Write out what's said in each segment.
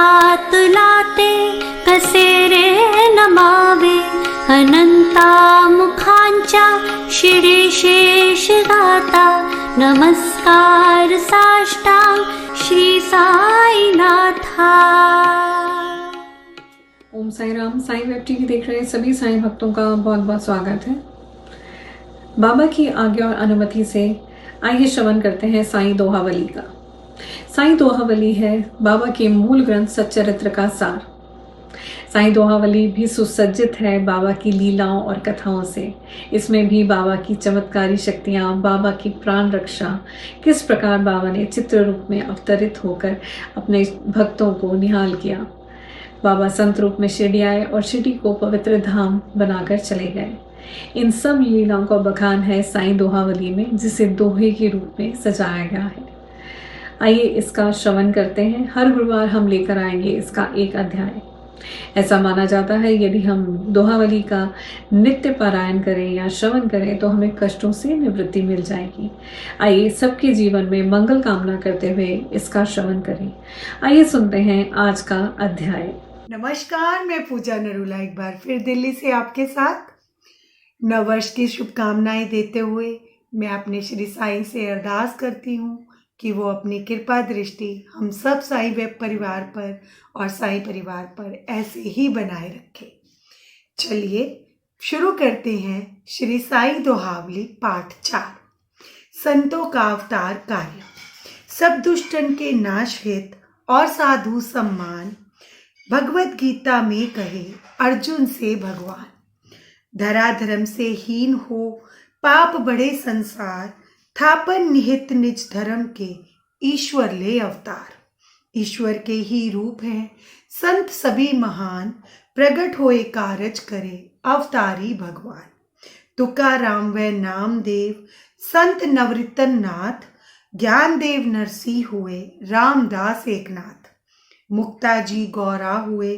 हात लाते कसे रे नमावे अनंता मुखांच्या शिरी शेष दाता नमस्कार साष्टांग श्री साईनाथा। ओम साई राम। साई वेब टीवी देख रहे सभी साईं भक्तों का बहुत बहुत स्वागत है। बाबा की आज्ञा और अनुमति से आइए श्रवण करते हैं साईं दोहावली का। साईं दोहावली है बाबा के मूल ग्रंथ सच्चरित्र का सार। साईं दोहावली भी सुसज्जित है बाबा की लीलाओं और कथाओं से। इसमें भी बाबा की चमत्कारी शक्तियाँ, बाबा की प्राण रक्षा, किस प्रकार बाबा ने चित्र रूप में अवतरित होकर अपने भक्तों को निहाल किया। बाबा संत रूप में शिरडी आए और शिरडी को पवित्र धाम बनाकर चले गए। इन सब लीलाओं का बखान है साईं दोहावली में, जिसे दोहे के रूप में सजाया गया है। आइए इसका श्रवण करते हैं। हर गुरुवार हम लेकर आएंगे इसका एक अध्याय। ऐसा माना जाता है यदि हम दोहावली का नित्य पारायण करें या श्रवण करें तो हमें कष्टों से निवृत्ति मिल जाएगी। आइए सबके जीवन में मंगल कामना करते हुए इसका श्रवण करें। आइए सुनते हैं आज का अध्याय। नमस्कार, मैं पूजा नरूला एक बार फिर दिल्ली से आपके साथ नववर्ष की शुभकामनाएं देते हुए मैं अपने श्री साईं से अरदास करती हूँ कि वो अपनी कृपा दृष्टि हम सब साईं वेब परिवार पर और साईं परिवार पर ऐसे ही बनाए रखे। चलिए शुरू करते हैं श्री साईं दोहावली पाठ 4। संतों का अवतार कार्य। सब दुष्टन के नाश हित और साधु सम्मान, भगवत गीता में कहे अर्जुन से भगवान। धराधर्म से हीन हो पाप बड़े संसार, थापन निहित निज धर्म के ईश्वर ले अवतार। ईश्वर के ही रूप हैं संत सभी महान, प्रगट होए कारज करे अवतारी भगवान। तुकाराम व नामदेव संत नवरतन नाथ, ज्ञान देव नरसिंह हुए रामदास एकनाथ। मुक्ता जी गौरा हुए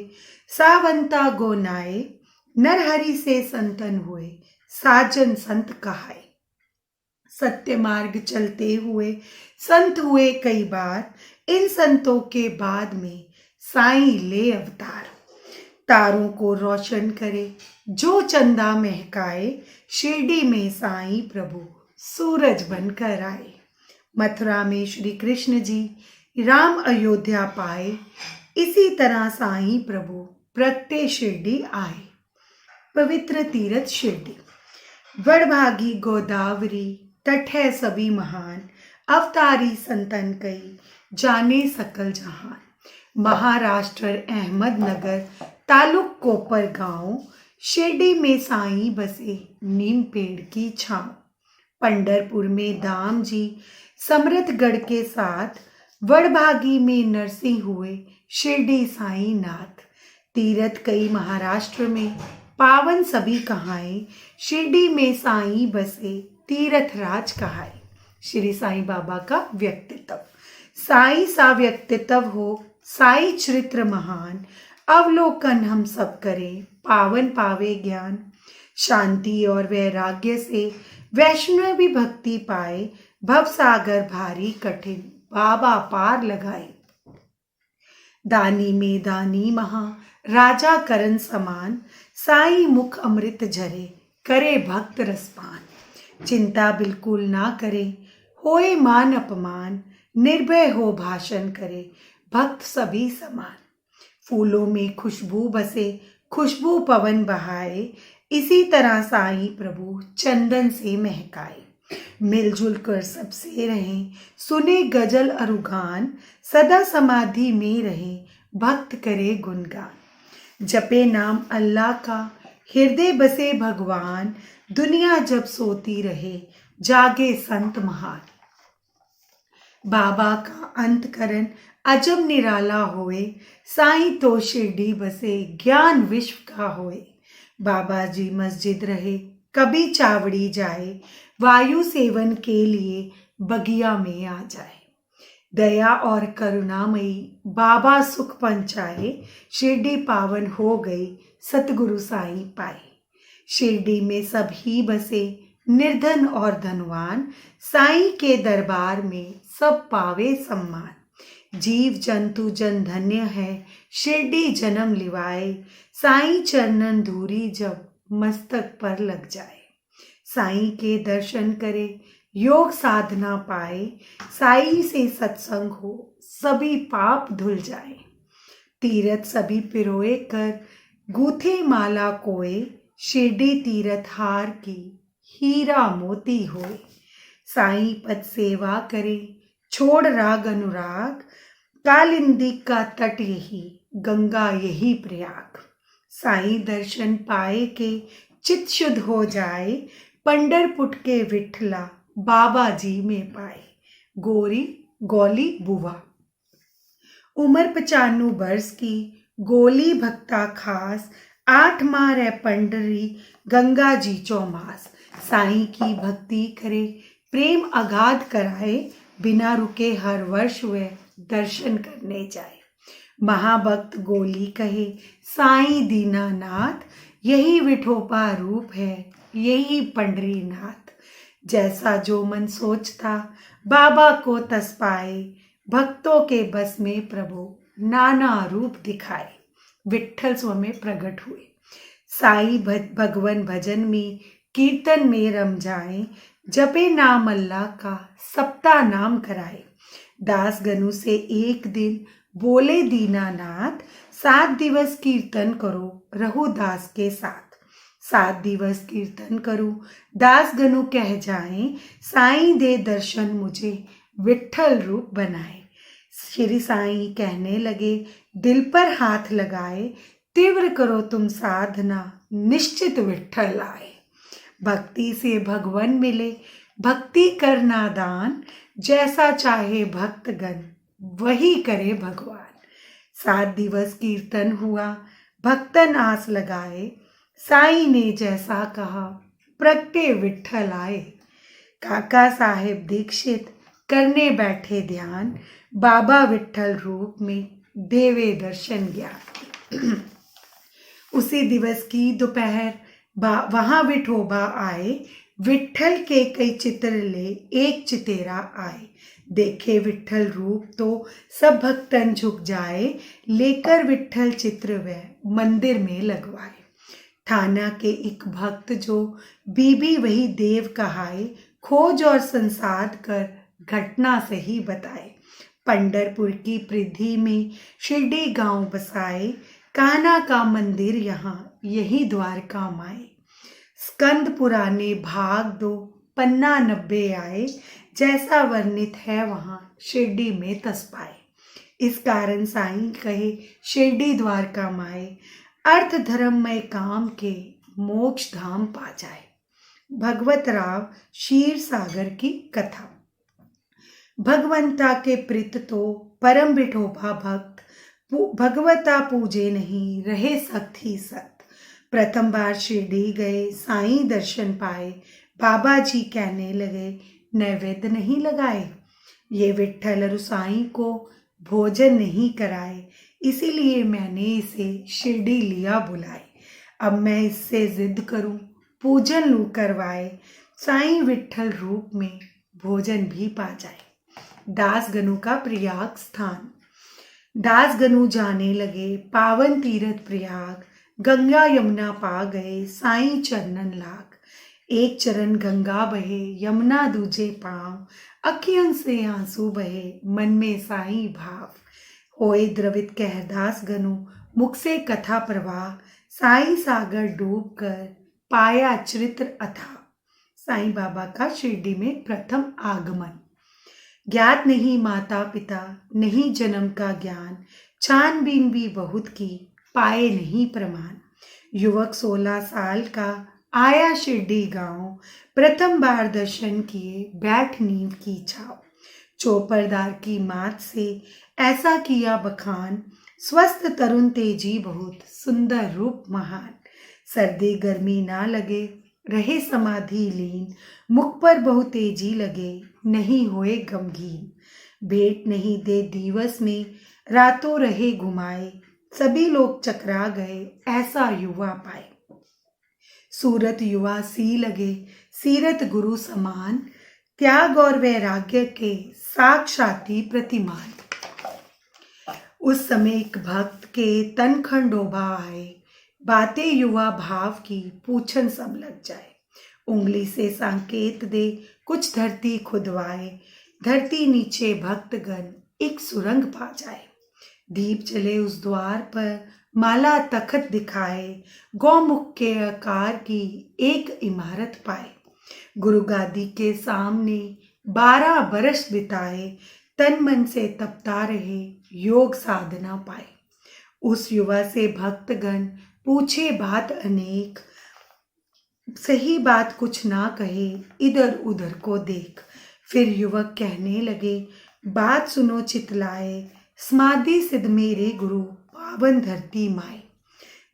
सावंता गोनाए, नरहरि से संतन हुए साजन संत कहाए। सत्य मार्ग चलते हुए संत हुए कई बार, इन संतों के बाद में साईं ले अवतार। तारों को रोशन करे जो चंदा महकाए, शिरडी में साईं प्रभु सूरज बनकर आए। मथुरा में श्री कृष्ण जी राम अयोध्या पाए, इसी तरह साईं प्रभु प्रगटे शिरडी आए। पवित्र तीर्थ शिरडी। वडभागी गोदावरी तट है सभी महान, अवतारी संतन कई जाने सकल जहान। महाराष्ट्र अहमदनगर तालुक कोपर गांव, शिरडी में साईं बसे नीम पेड़ की छांव। पंढरपुर में दाम जी समृतगढ़ के साथ, वडभागी में नरसिंह हुए शिरडी साईं नाथ। तीर्थ कई महाराष्ट्र में पावन सभी कहाए, शिरडी में साईं बसे तीर्थ राज कहाए। श्री साईं बाबा का व्यक्तित्व। साईं सा व्यक्तित्व हो साईं चरित्र महान, अवलोकन हम सब करें पावन पावे ज्ञान। शांति और वैराग्य से वैष्णवी भक्ति पाए, भवसागर भारी कठिन बाबा पार लगाए। दानी में दानी महा राजा करण समान, साईं मुख अमृत झरे करे भक्त रसपान। चिंता बिल्कुल ना करे होए मान अपमान, निर्भय हो भाषण करे भक्त सभी समान। फूलों में खुशबू बसे खुशबू पवन बहाए, इसी तरह साईं प्रभु चंदन से महकाए। मिलजुल कर सबसे रहें सुने गजल अरुगान, सदा समाधि में रहे भक्त करे गुणगान। जपे नाम अल्लाह का हृदय बसे भगवान, दुनिया जब सोती रहे जागे संत महान। बाबा का अंतकरण अजब निराला होए, साईं तो शिरडी बसे ज्ञान विश्व का होए। बाबा जी मस्जिद रहे कभी चावड़ी जाए, वायु सेवन के लिए बगिया में आ जाए। दया और करुणामयी बाबा सुख पंचाए, शिरडी पावन हो गई सतगुरु साईं पाए। शिरडी में सब ही बसे निर्धन और धनवान, साईं के दरबार में सब पावे सम्मान। जीव जंतु जन धन्य है, शिरडी जन्म लिवाए। साईं चरणन धूरी जब मस्तक पर लग जाए। साईं के दर्शन करे, योग साधना पाए। साईं से सत्संग हो, सभी पाप धुल जाए। तीरथ सभी पिरोए कर, गूथे माला कोए। शिरडी तीरथ हार की, हीरा मोती होए। साईं पद सेवा करे, छोड़ राग अनुराग। कालिंदी का तट यही, गंगा यही प्रयाग। साईं दर्शन पाए के, चित शुद्ध हो जाए। पंडरपुट के विठला, बाबा जी में पाए। गोरी गौली बुवा। उम्र 95 बरस की, गोली भक्ता खास। 8 माह रह पंडरी, गंगा जी चौमास। साईं की भक्ति करे, प्रेम अगाध कराए। बिना रुके हर वर्ष वे दर्शन करने जाए। महाभक्त गोली कहे, साईं दीनानाथ। यही विठोपा रूप है, यही पंडरीनाथ। जैसा जो मन सोचता, बाबा को तस पाए। भक्तों के बस में प्रभु, नाना रूप दिखाए। विठ्ठल स्व में प्रकट हुए। साईं भगवन भजन में, कीर्तन में रम जाए। जपे नाम अल्लाह का, सप्ताह नाम कराए। दास गनु से एक दिन बोले दीनानाथ, 7 दिवस कीर्तन करो, रहु दास के साथ। 7 दिवस कीर्तन करूं, दास गनु कह जाएं। साईं दे दर्शन मुझे, विठ्ठल रूप बनाए। श्री साईं कहने लगे, दिल पर हाथ लगाए। तीव्र करो तुम साधना, निश्चित विठ्ठल आए। भक्ति से भगवन मिले, भक्ति करना दान। जैसा चाहे भक्तगण, वही करे भगवान। 7 दिवस कीर्तन हुआ, भक्तन आस लगाए। साईं ने जैसा कहा, प्रगटे विठ्ठल आए। काका साहेब दीक्षित करने बैठे ध्यान। बाबा विठ्ठल रूप में, देवे दर्शन ज्ञान। उसी दिवस की दोपहर वहां विठोबा आए। विठ्ठल के कई चित्र ले, एक चितेरा आए। देखे विठ्ठल रूप तो सब भक्तन झुक जाए। लेकर विठ्ठल चित्र वह मंदिर में लगवाए। थाना के एक भक्त जो, बीबी वही देव कहाए। खोज और संसाद कर, घटना सही बताए। पंडरपुर की पृथ्वी में, शिरडी गांव बसाए। कान्हा का मंदिर यहाँ, यही द्वारका माए। स्कंद पुराने भाग 2 पन्ना 90 आए। जैसा वर्णित है वहाँ, शिरडी में तस पाए। इस कारण साईं कहे, शिरडी द्वारका माए। अर्थ धर्ममय काम के, मोक्ष धाम पा जाए। भगवत राव क्षीर सागर की कथा। भगवंता के प्रीत तो, परम विठोबा भक्त। भगवता पूजे नहीं, रहे सख्त ही सख्त। प्रथम बार शिरडी गए, साईं दर्शन पाए। बाबा जी कहने लगे, नैवेद्य नहीं लगाए। ये विठ्ठल और साईं को भोजन नहीं कराए, इसीलिए मैंने इसे शिरडी लिया बुलाए। अब मैं इससे जिद करूं, पूजन लूं करवाए। साईं विठ्ठल रूप में, भोजन भी पा जाए। दास गनु का प्रयाग स्थान। दास गनु जाने लगे, पावन तीरथ प्रयाग। गंगा यमुना पा गए, साईं चरणन लाग। एक चरण गंगा बहे, यमुना दूजे पाँव। अखियन से आंसू बहे, मन में साईं भाव। होए द्रवित कह दास गनु, मुख से कथा प्रवाह। साईं सागर डूब कर, पाया चरित्र अथा। साईं बाबा का शिरडी में प्रथम आगमन। ज्ञात नहीं माता पिता, नहीं जन्म का ज्ञान। छानबीन भी बहुत की, पाए नहीं प्रमाण। युवक 16 साल का, आया शिरडी गांव। प्रथम बार दर्शन किए, बैठ नींव की छाव। चौपरदार की मात से, ऐसा किया बखान। स्वस्थ तरुण तेजी बहुत, सुंदर रूप महान। सर्दी गर्मी ना लगे, रहे समाधि लीन। मुख पर बहुत तेजी लगे, नहीं होए गमगीन। भेंट नहीं दे दिवस में, रातों रहे घुमाए। सभी लोग चकरा गए, ऐसा युवा पाए। सूरत युवा सी लगे, सीरत गुरु समान। त्याग और वैराग्य के, साक्षाती प्रतिमान। उस समय एक भक्त के तन खंडोबा आए, बातें युवा भाव की पूछन सब लग जाए। उंगली से संकेत दे कुछ धरती खुदवाए, धरती नीचे भक्तगण एक सुरंग पा जाए। दीप चले उस द्वार पर, माला तखत दिखाए, गौमुख के आकार की एक इमारत पाए। गुरु गादी के सामने 12 बरस बिताए, तन मन से तपता रहे, योग साधना पाए। उस युवा से भक्तगण पूछे बात अनेक, सही बात कुछ ना कहे, इधर उधर को देख। फिर युवक कहने लगे, बात सुनो चितलाए, समाधि सिद्ध मेरे गुरु, पावन धरती माए।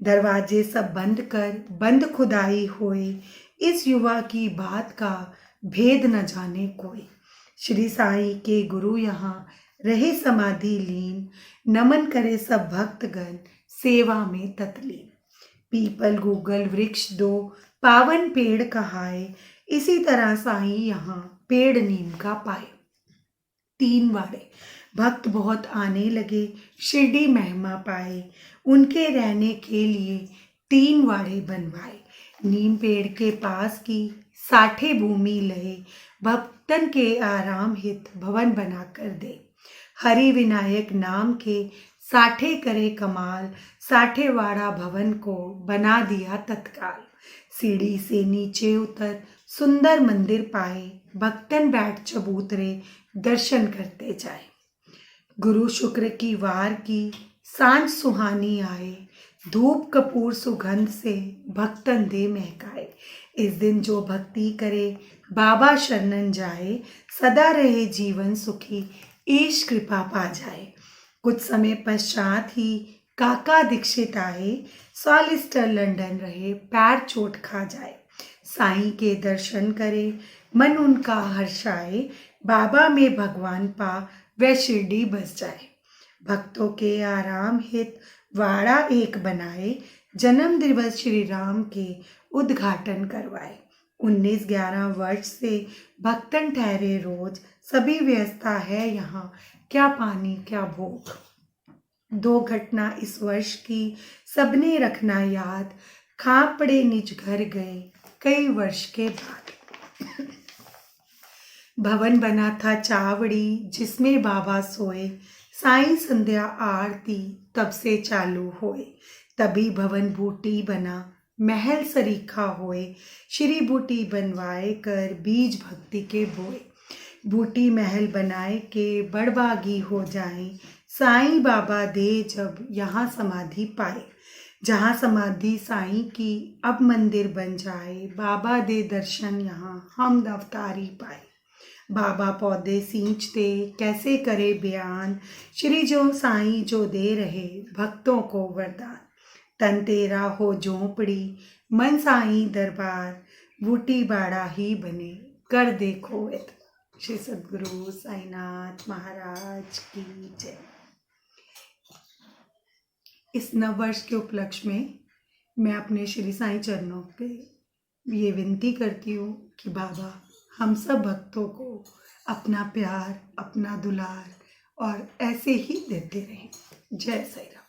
दरवाजे सब बंद कर बंद खुदाई होए, इस युवा की बात का भेद न जाने कोई। श्री साईं के गुरु यहाँ रहे समाधि लीन, नमन करे सब भक्तगण सेवा में तत्लीन। पीपल गूगल वृक्ष 2 पावन पेड़ कहाए, इसी तरह साईं यहाँ पेड़ नीम का पाए। 3 वाड़े भक्त बहुत आने लगे, शिरडी महिमा पाए, उनके रहने के लिए 3 वाड़े बनवाए। नीम पेड़ के पास की 60 भूमि लहे, भक्तन के आराम हित भवन बना कर दे। हरि विनायक नाम के 60 करे कमाल, 60 वाड़ा भवन को बना दिया तत्काल। सीढ़ी से नीचे उतर सुंदर मंदिर पाए, भक्तन बैठ चबूतरे दर्शन करते जाए। गुरु शुक्र की वार की सांझ सुहानी आए, धूप कपूर सुगंध से भक्तन दे महकाए। इस दिन जो भक्ति करे बाबा शरणन जाए, सदा रहे जीवन सुखी, ईश कृपा पा जाए। कुछ समय पश्चात ही काका दीक्षित आए, सॉलिस्टर लंदन रहे, पैर चोट खा जाए। साईं के दर्शन करे मन उनका हर्षाए, बाबा में भगवान पा वह शिरडी बस जाए। भक्तों के आराम हित वाड़ा एक बनाए, जन्म दिवस श्री राम के उद्घाटन करवाए। 19-11 वर्ष से भक्तन ठहरे रोज, सभी व्यवस्था है यहाँ, क्या पानी क्या भोग। 2 घटना इस वर्ष की सबने रखना याद, खा पड़े निज घर गए कई वर्ष के बाद। भवन बना था चावड़ी जिसमें बाबा सोए, साईं संध्या आरती तब से चालू होए। तभी भवन बूटी बना महल सरीखा होए, श्री बूटी बनवाए कर बीज भक्ति के बोए। बूटी महल बनाए के बड़बागी हो जाए, साईं बाबा दे जब यहाँ समाधि पाए। जहाँ समाधि साईं की अब मंदिर बन जाए, बाबा दे दर्शन यहाँ हम अवतारी पाए। बाबा पौधे सींचते कैसे करे बयान, श्री जो साईं जो दे रहे भक्तों को वरदान। तन तेरा हो झोंपड़ी मन साईं दरबार, बूटी बाड़ा ही बने कर देखो एतबार। श्री सद्गुरु साईनाथ महाराज की जय। इस नववर्ष के उपलक्ष्य में मैं अपने श्री साईं चरणों पे ये विनती करती हूँ कि बाबा हम सब भक्तों को अपना प्यार, अपना दुलार और ऐसे ही देते रहें। जय साईं राम।